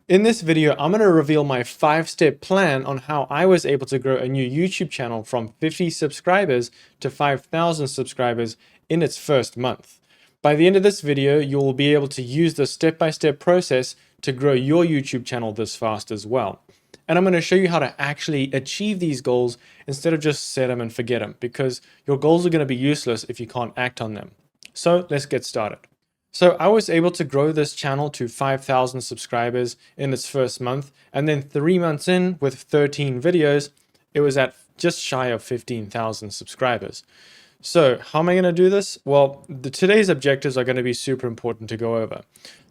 In this video, I'm going to reveal my 5-step plan on how I was able to grow a new YouTube channel from 50 subscribers to 5,000 subscribers in its first month. By the end of this video, you will be able to use the step-by-step process to grow your YouTube channel this fast as well. And I'm going to show you how to actually achieve these goals instead of just set them and forget them, because your goals are going to be useless if you can't act on them. So let's get started. So I was able to grow this channel to 5,000 subscribers in its first month, and then 3 months in with 13 videos, it was at just shy of 15,000 subscribers. So how am I going to do this? Well, today's objectives are going to be super important to go over.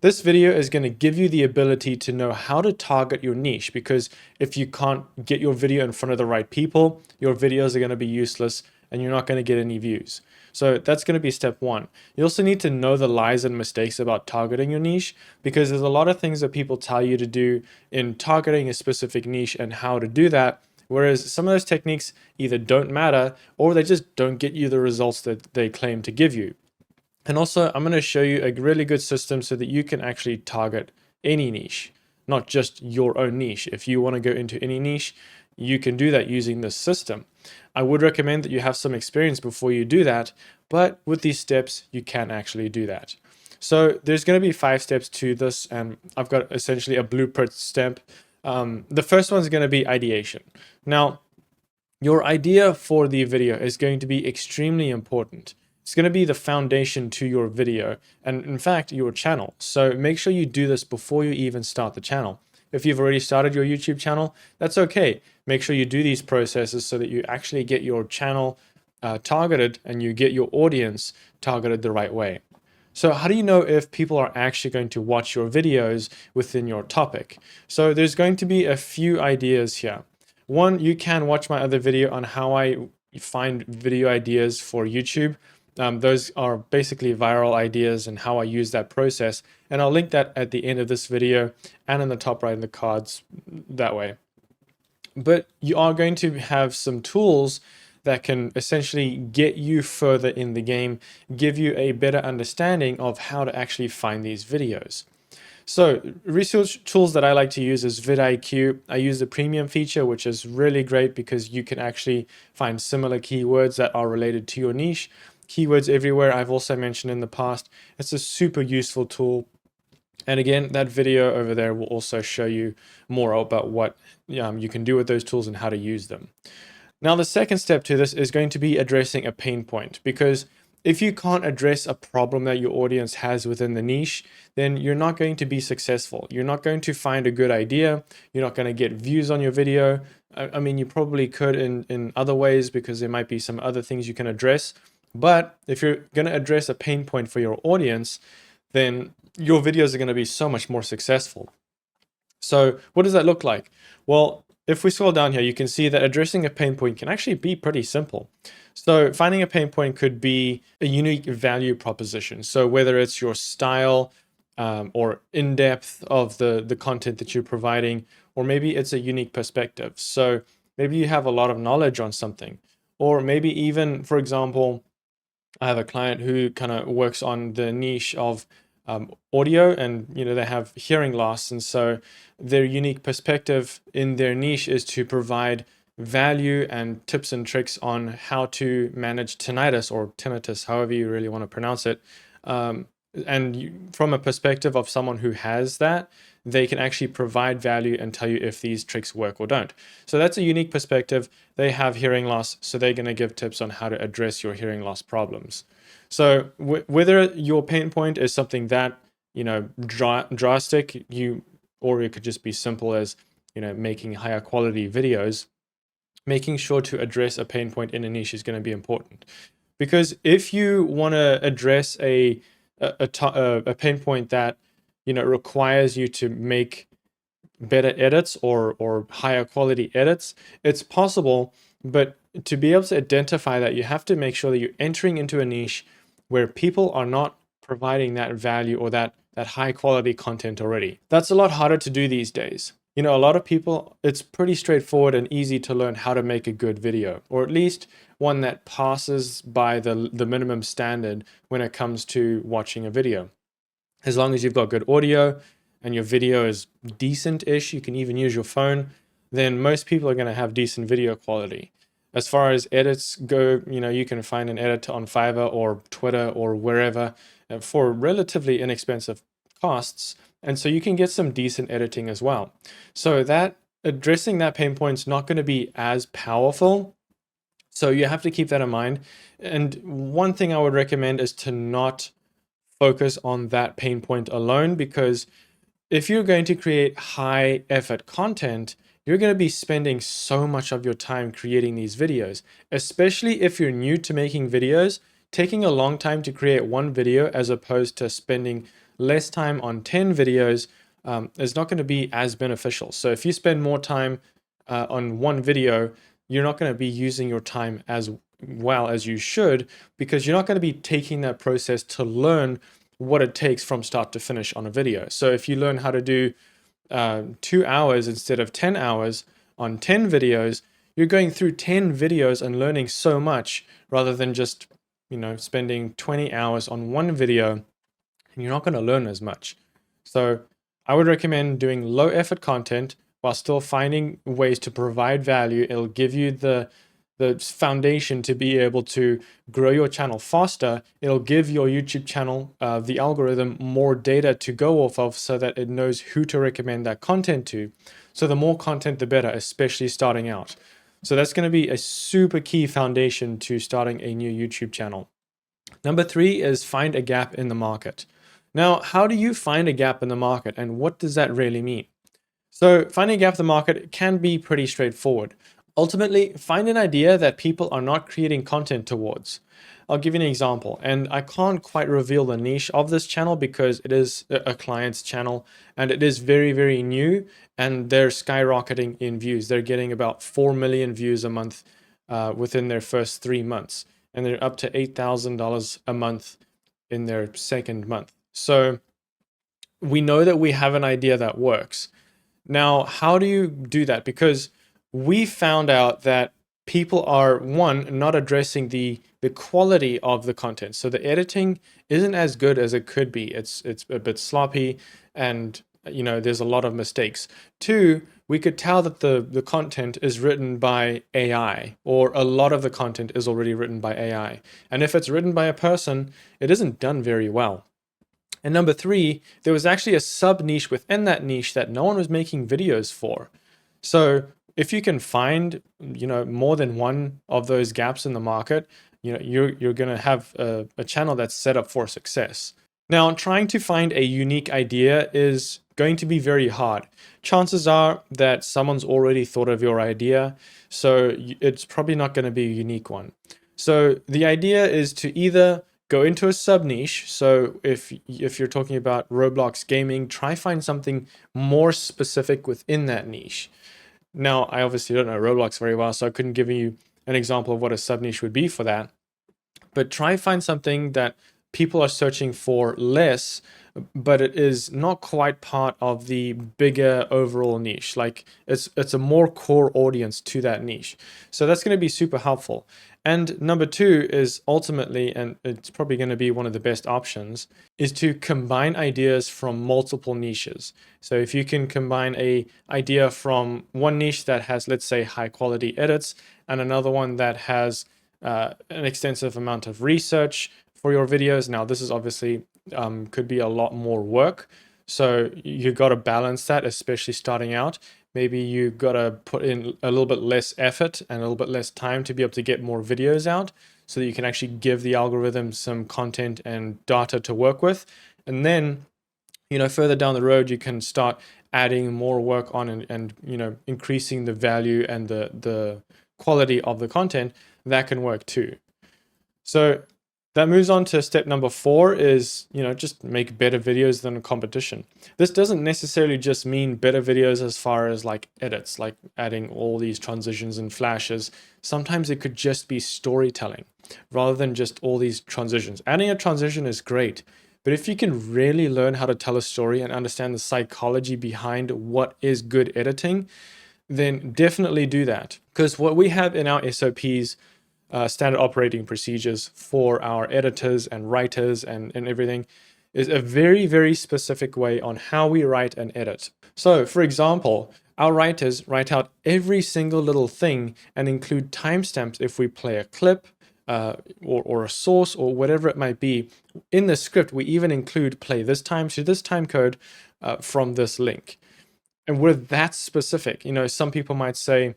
This video is going to give you the ability to know how to target your niche, because if you can't get your video in front of the right people, your videos are going to be useless and you're not going to get any views. So that's going to be step one. You also need to know the lies and mistakes about targeting your niche, because there's a lot of things that people tell you to do in targeting a specific niche and how to do that. Whereas some of those techniques either don't matter or they just don't get you the results that they claim to give you. And also, I'm going to show you a really good system so that you can actually target any niche, not just your own niche. If you want to go into any niche, you can do that using this system. I would recommend that you have some experience before you do that, but with these steps, you can actually do that. So there's going to be 5 steps to this, and I've got essentially a blueprint step. The first one is going to be ideation. Now, your idea for the video is going to be extremely important. It's going to be the foundation to your video and, in fact, your channel. So make sure you do this before you even start the channel. If you've already started your YouTube channel, that's okay. Make sure you do these processes so that you actually get your channel targeted and you get your audience targeted the right way. So how do you know if people are actually going to watch your videos within your topic? So there's going to be a few ideas here. One, you can watch my other video on how I find video ideas for YouTube. Those are basically viral ideas and how I use that process. And I'll link that at the end of this video and in the top right in the cards that way. But you are going to have some tools that can essentially get you further in the game, give you a better understanding of how to actually find these videos. So research tools that I like to use is vidIQ. I use the premium feature, which is really great because you can actually find similar keywords that are related to your niche. Keywords everywhere, I've also mentioned in the past. It's a super useful tool. And again, that video over there will also show you more about what you can do with those tools and how to use them. Now, the second step to this is going to be addressing a pain point, because if you can't address a problem that your audience has within the niche, then you're not going to be successful. You're not going to find a good idea. You're not going to get views on your video. I mean, you probably could in other ways, because there might be some other things you can address. But if you're going to address a pain point for your audience, then your videos are going to be so much more successful. So what does that look like? Well, if we scroll down here, you can see that addressing a pain point can actually be pretty simple. So finding a pain point could be a unique value proposition. So whether it's your style or in-depth of the content that you're providing, or maybe it's a unique perspective. So maybe you have a lot of knowledge on something, or maybe even, for example, I have a client who kind of works on the niche of audio, and they have hearing loss, and so their unique perspective in their niche is to provide value and tips and tricks on how to manage tinnitus or tinnitus, however you really want to pronounce it. From a perspective of someone who has that, they can actually provide value and tell you if these tricks work or don't. So that's a unique perspective. They have hearing loss, so they're going to give tips on how to address your hearing loss problems. So whether your pain point is something that, drastic, or it could just be simple as, making higher quality videos, making sure to address a pain point in a niche is going to be important. Because if you want to address a pain point that, requires you to make better edits or higher quality edits, it's possible, but to be able to identify that, you have to make sure that you're entering into a niche where people are not providing that value or that high quality content already. That's a lot harder to do these days. A lot of people, it's pretty straightforward and easy to learn how to make a good video, or at least one that passes by the minimum standard when it comes to watching a video. As long as you've got good audio and your video is decent-ish, you can even use your phone, then most people are going to have decent video quality. As far as edits go, you can find an editor on Fiverr or Twitter or wherever for relatively inexpensive costs. And so you can get some decent editing as well. So that addressing that pain point is not going to be as powerful. So you have to keep that in mind. And one thing I would recommend is to not focus on that pain point alone, because if you're going to create high effort content, you're going to be spending so much of your time creating these videos, especially if you're new to making videos. Taking a long time to create one video as opposed to spending less time on 10 videos is not going to be as beneficial. So if you spend more time on one video, you're not going to be using your time as well as you should, because you're not going to be taking that process to learn what it takes from start to finish on a video. So if you learn how to do 2 hours instead of 10 hours on 10 videos, you're going through 10 videos and learning so much rather than just, spending 20 hours on one video, and you're not going to learn as much. So I would recommend doing low effort content while still finding ways to provide value. It'll give you the foundation to be able to grow your channel faster. It'll give your YouTube channel, the algorithm, more data to go off of so that it knows who to recommend that content to. So the more content, the better, especially starting out. So that's going to be a super key foundation to starting a new YouTube channel. Number 3 is find a gap in the market. Now, how do you find a gap in the market, and what does that really mean? So finding a gap in the market can be pretty straightforward. Ultimately, find an idea that people are not creating content towards. I'll give you an example, and I can't quite reveal the niche of this channel because it is a client's channel and it is very, very new, and they're skyrocketing in views. They're getting about 4 million views a month within their first 3 months, and they're up to $8,000 a month in their second month. So we know that we have an idea that works. Now, how do you do that? Because we found out that people are, one, not addressing the quality of the content. So the editing isn't as good as it could be. It's a bit sloppy, and there's a lot of mistakes. 2, we could tell that the content is written by AI, or a lot of the content is already written by AI. And if it's written by a person, it isn't done very well. And number 3, there was actually a sub niche within that niche that no one was making videos for. So if you can find, more than one of those gaps in the market, you're going to have a channel that's set up for success. Now, trying to find a unique idea is going to be very hard. Chances are that someone's already thought of your idea, so it's probably not going to be a unique one. So the idea is to either go into a sub niche. So if you're talking about Roblox gaming, try find something more specific within that niche. Now, I obviously don't know Roblox very well, so I couldn't give you an example of what a sub niche would be for that. But try find something that people are searching for less, but it is not quite part of the bigger overall niche. Like it's a more core audience to that niche. So that's going to be super helpful. And number 2 is ultimately, and it's probably going to be one of the best options, is to combine ideas from multiple niches. So if you can combine a idea from one niche that has, let's say, high quality edits, and another one that has an extensive amount of research for your videos. Now, this is obviously could be a lot more work. So you got to balance that, especially starting out. Maybe you got to put in a little bit less effort and a little bit less time to be able to get more videos out so that you can actually give the algorithm some content and data to work with. And then, further down the road, you can start adding more work on and increasing the value and the quality of the content. That can work too. So that moves on to step number 4 is, just make better videos than a competition. This doesn't necessarily just mean better videos as far as like edits, like adding all these transitions and flashes. Sometimes it could just be storytelling rather than just all these transitions. Adding a transition is great, but if you can really learn how to tell a story and understand the psychology behind what is good editing, then definitely do that. Because what we have in our SOPs, standard operating procedures for our editors and writers and everything, is a very, very specific way on how we write and edit. So, for example, our writers write out every single little thing and include timestamps if we play a clip or a source or whatever it might be. In the script, we even include play this time to this time code from this link. And we're that specific. You know, some people might say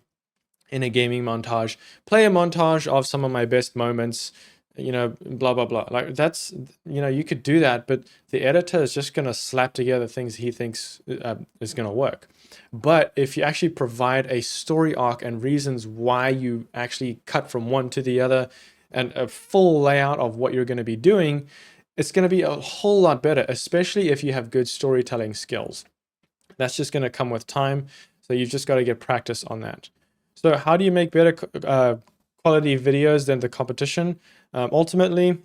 in a gaming montage, play a montage of some of my best moments, you know, blah, blah, blah. Like that's, you know, you could do that, but the editor is just going to slap together things he thinks is going to work. But if you actually provide a story arc and reasons why you actually cut from one to the other and a full layout of what you're going to be doing, it's going to be a whole lot better, especially if you have good storytelling skills. That's just going to come with time. So you've just got to get practice on that. So how do you make better quality videos than the competition? Ultimately,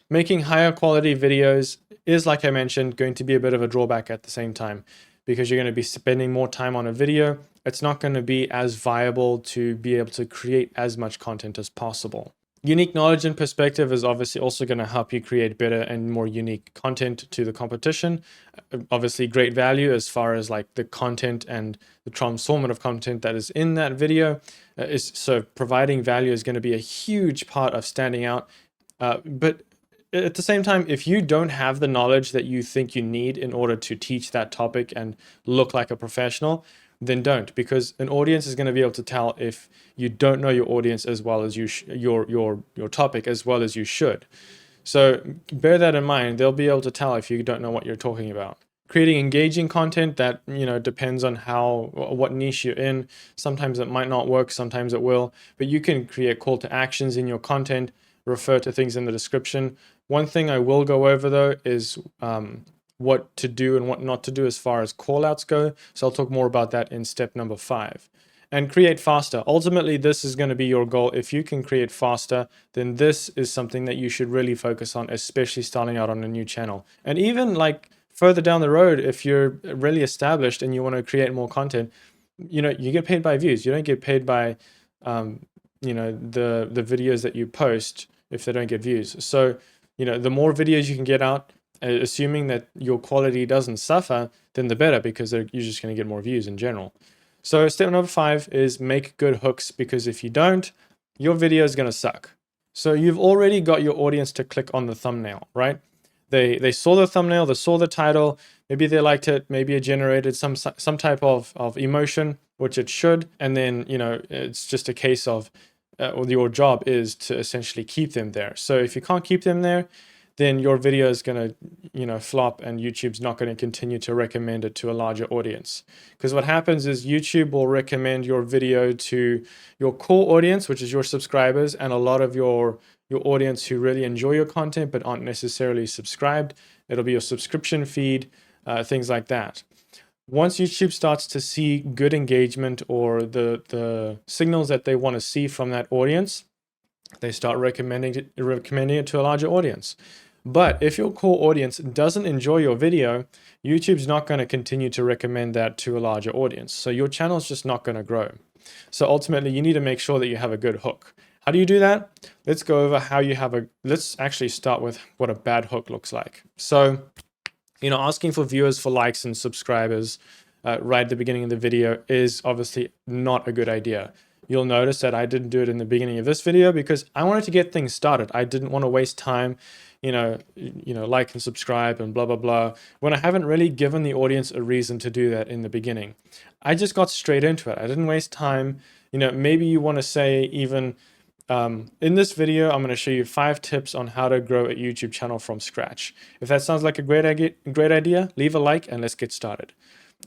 making higher quality videos is, like I mentioned, going to be a bit of a drawback at the same time, because you're going to be spending more time on a video. It's not going to be as viable to be able to create as much content as possible. Unique knowledge and perspective is obviously also going to help you create better and more unique content to the competition. Obviously, great value as far as like the content and the transformative content that is in that video so providing value is going to be a huge part of standing out. But at the same time, if you don't have the knowledge that you think you need in order to teach that topic and look like a professional, then don't, because an audience is going to be able to tell if you don't know your audience as well as your topic as well as you should. So bear that in mind. They'll be able to tell if you don't know what you're talking about. Creating engaging content that, you know, depends on what niche you're in. Sometimes it might not work, sometimes it will, but you can create call to actions in your content, refer to things in the description. One thing I will go over though is what to do and what not to do as far as callouts go. So I'll talk more about that in step number 5. And create faster. Ultimately, this is going to be your goal. If you can create faster, then this is something that you should really focus on, especially starting out on a new channel. And even like further down the road, if you're really established and you want to create more content, you know, you get paid by views. You don't get paid by, you know, the videos that you post if they don't get views. So, you know, the more videos you can get out, assuming that your quality doesn't suffer, then the better, because you're just going to get more views in general. So step number 5 is make good hooks, because if you don't, your video is going to suck. So you've already got your audience to click on the thumbnail, right? They saw the thumbnail, they saw the title, maybe they liked it, maybe it generated some type of emotion, which it should. And then, you know, it's just a case of, your job is to essentially keep them there. So if you can't keep them there, then your video is going to, you know, flop, and YouTube's not going to continue to recommend it to a larger audience. Because what happens is YouTube will recommend your video to your core audience, which is your subscribers, and a lot of your audience who really enjoy your content but aren't necessarily subscribed. It'll be your subscription feed, things like that. Once YouTube starts to see good engagement or the signals that they want to see from that audience, they start recommending it to a larger audience. But if your core audience doesn't enjoy your video, YouTube's not going to continue to recommend that to a larger audience. So your channel's just not going to grow. So ultimately, you need to make sure that you have a good hook. How do you do that? Let's go over how you have let's actually start with what a bad hook looks like. So, you know, asking for viewers for likes and subscribers right at the beginning of the video is obviously not a good idea. You'll notice that I didn't do it in the beginning of this video because I wanted to get things started. I didn't want to waste time, you know, like and subscribe and blah, blah, blah, when I haven't really given the audience a reason to do that in the beginning. I just got straight into it. I didn't waste time. You know, maybe you want to say even, in this video, I'm going to show you 5 tips on how to grow a YouTube channel from scratch. If that sounds like a great idea, leave a like and let's get started.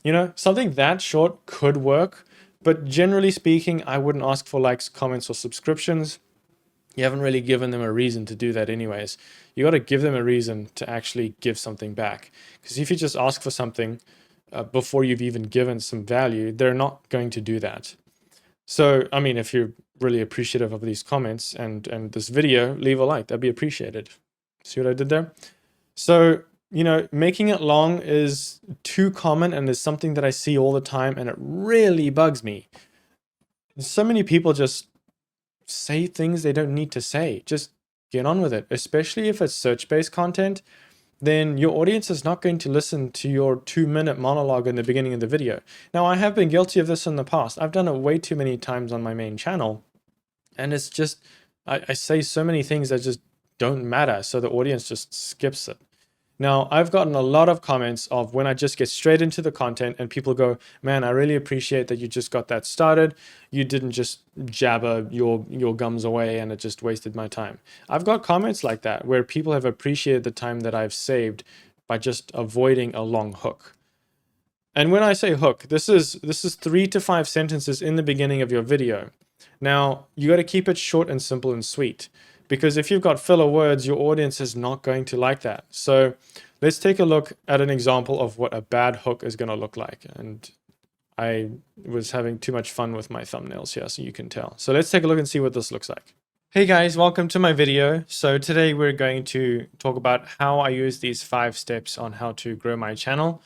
You know, something that short could work, but generally speaking, I wouldn't ask for likes, comments, or subscriptions. You haven't really given them a reason to do that anyways. You got to give them a reason to actually give something back. Because if you just ask for something before you've even given some value, they're not going to do that. So, I mean, if you're really appreciative of these comments and this video, leave a like. That'd be appreciated. See what I did there? So, you know, making it long is too common and is something that I see all the time, and it really bugs me. So many people just say things they don't need to say. Just get on with it, especially if it's search-based content. then your audience is not going to listen to your 2-minute monologue in the beginning of the video. Now, I have been guilty of this in the past. I've done it way too many times on my main channel. And it's just, I say so many things that just don't matter. So the audience just skips it. Now, I've gotten a lot of comments of when I just get straight into the content and people go, man, I really appreciate that you just got that started. You didn't just jabber your gums away and it just wasted my time. I've got comments like that where people have appreciated the time that I've saved by just avoiding a long hook. And when I say hook, this is 3 to 5 sentences in the beginning of your video. Now, you got to keep it short and simple and sweet. Because if you've got filler words, your audience is not going to like that. So let's take a look at an example of what a bad hook is going to look like. And I was having too much fun with my thumbnails here, so you can tell. So let's take a look and see what this looks like. Hey guys, welcome to my video. So today we're going to talk about how I use these 5 steps on how to grow my channel.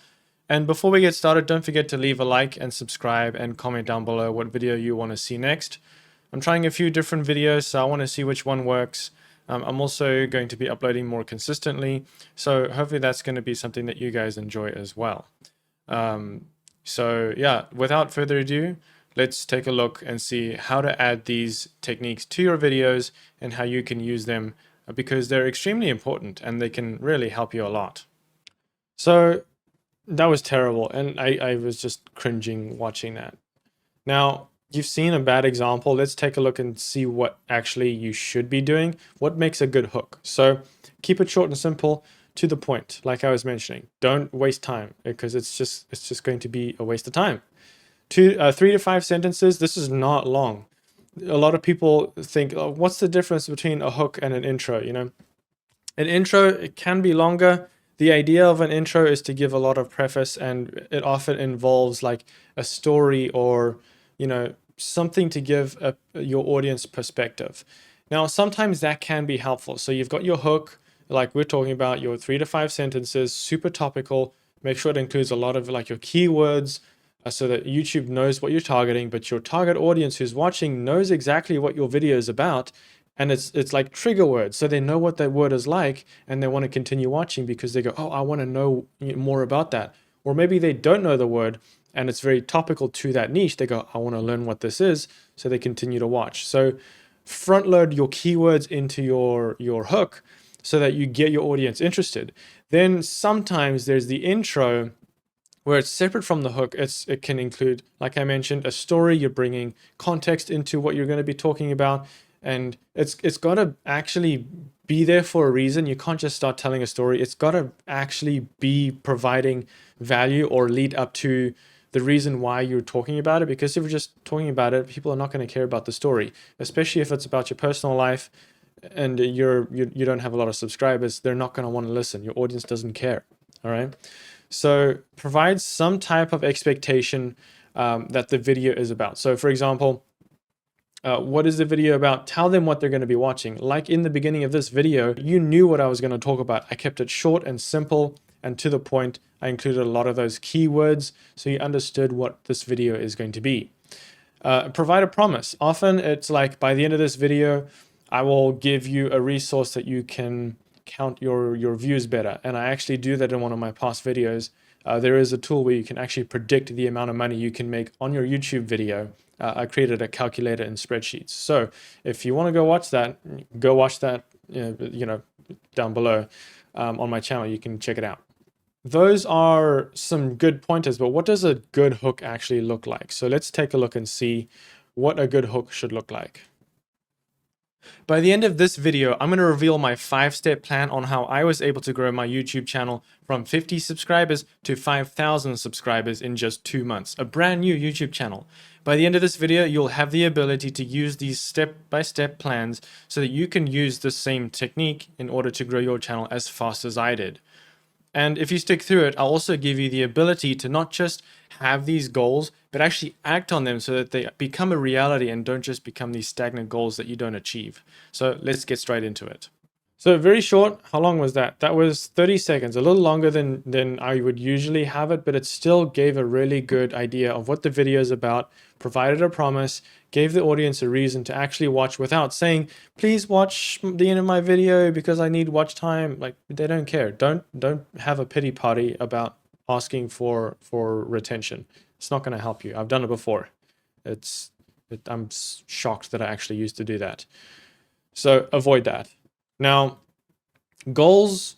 And before we get started, don't forget to leave a like and subscribe and comment down below what video you want to see next. I'm trying a few different videos, so I want to see which one works. I'm also going to be uploading more consistently, so hopefully that's going to be something that you guys enjoy as well. So yeah, without further ado, let's take a look and see how to add these techniques to your videos and how you can use them, because they're extremely important and they can really help you a lot. So that was terrible, and I was just cringing watching that. Now, you've seen a bad example. Let's take a look and see what actually you should be doing. What makes a good hook? So keep it short and simple, to the point, like I was mentioning. Don't waste time, because it's just going to be a waste of time. 3 to 5 sentences, this is not long. A lot of people think, oh, what's the difference between a hook and an intro? You know, an intro, it can be longer. The idea of an intro is to give a lot of preface, and it often involves like a story or, you know, something to give your audience perspective. Now, sometimes that can be helpful. So you've got your hook, like we're talking about, your 3 to 5 sentences, super topical. Make sure it includes a lot of like your keywords so that YouTube knows what you're targeting, but your target audience who's watching knows exactly what your video is about. And it's like trigger words. So they know what that word is like and they want to continue watching because they go, oh, I want to know more about that. Or maybe they don't know the word and it's very topical to that niche. They go, I want to learn what this is. So they continue to watch. So front load your keywords into your hook so that you get your audience interested. Then sometimes there's the intro where it's separate from the hook. It can include, like I mentioned, a story. You're bringing context into what you're going to be talking about. And it's got to actually be there for a reason. You can't just start telling a story. It's got to actually be providing value or lead up to the reason why you're talking about it. Because if you're just talking about it, people are not going to care about the story, especially if it's about your personal life and you don't have a lot of subscribers. They're not going to want to listen. Your audience doesn't care. All right. So provide some type of expectation that the video is about. So for example, what is the video about? Tell them what they're going to be watching. Like in the beginning of this video, you knew what I was going to talk about. I kept it short and simple and to the point. I included a lot of those keywords so you understood what this video is going to be. Provide a promise. Often it's like, by the end of this video, I will give you a resource that you can count your views better. And I actually do that in one of my past videos. There is a tool where you can actually predict the amount of money you can make on your YouTube video. I created a calculator in spreadsheets. So if you want to go watch that, down below on my channel. You can check it out. Those are some good pointers, but what does a good hook actually look like? So let's take a look and see what a good hook should look like. By the end of this video, I'm going to reveal my 5-step plan on how I was able to grow my YouTube channel from 50 subscribers to 5,000 subscribers in just 2 months, a brand new YouTube channel. By the end of this video, you'll have the ability to use these step-by-step plans so that you can use the same technique in order to grow your channel as fast as I did. And if you stick through it, I'll also give you the ability to not just have these goals, but actually act on them so that they become a reality and don't just become these stagnant goals that you don't achieve. So let's get straight into it. So very short. How long was that? That was 30 seconds, a little longer than I would usually have it, but it still gave a really good idea of what the video is about, provided a promise, gave the audience a reason to actually watch without saying, please watch the end of my video because I need watch time. Like, they don't care. Don't have a pity party about asking for retention. It's not going to help you. I've done it before. I'm shocked that I actually used to do that. So avoid that. Now, goals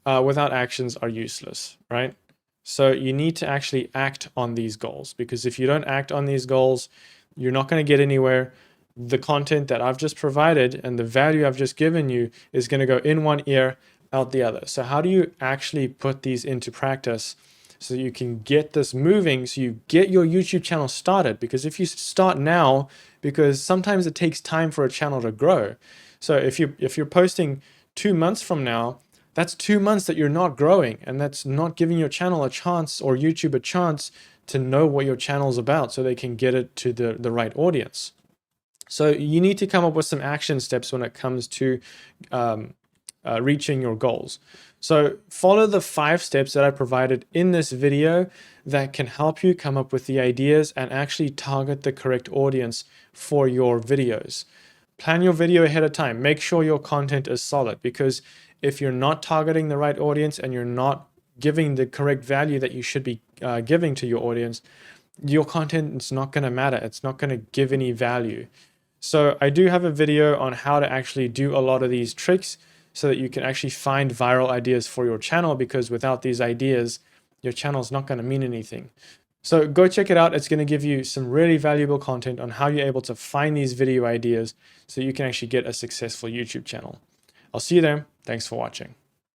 without actions are useless, right? So you need to actually act on these goals, because if you don't act on these goals, you're not going to get anywhere. The content that I've just provided and the value I've just given you is going to go in one ear, out the other. So how do you actually put these into practice so you can get this moving, so you get your YouTube channel started? Because if you start now, because sometimes it takes time for a channel to grow. So if you're posting 2 months from now, that's 2 months that you're not growing, and that's not giving your channel a chance, or YouTube a chance, to know what your channel is about so they can get it to the right audience. So you need to come up with some action steps when it comes to reaching your goals. So follow the 5 steps that I provided in this video that can help you come up with the ideas and actually target the correct audience for your videos. Plan your video ahead of time. Make sure your content is solid, because if you're not targeting the right audience and you're not giving the correct value that you should be giving to your audience, your content is not going to matter. It's not going to give any value. So I do have a video on how to actually do a lot of these tricks so that you can actually find viral ideas for your channel, because without these ideas, your channel is not going to mean anything. So go check it out. It's going to give you some really valuable content on how you're able to find these video ideas so you can actually get a successful YouTube channel. I'll see you there. Thanks for watching.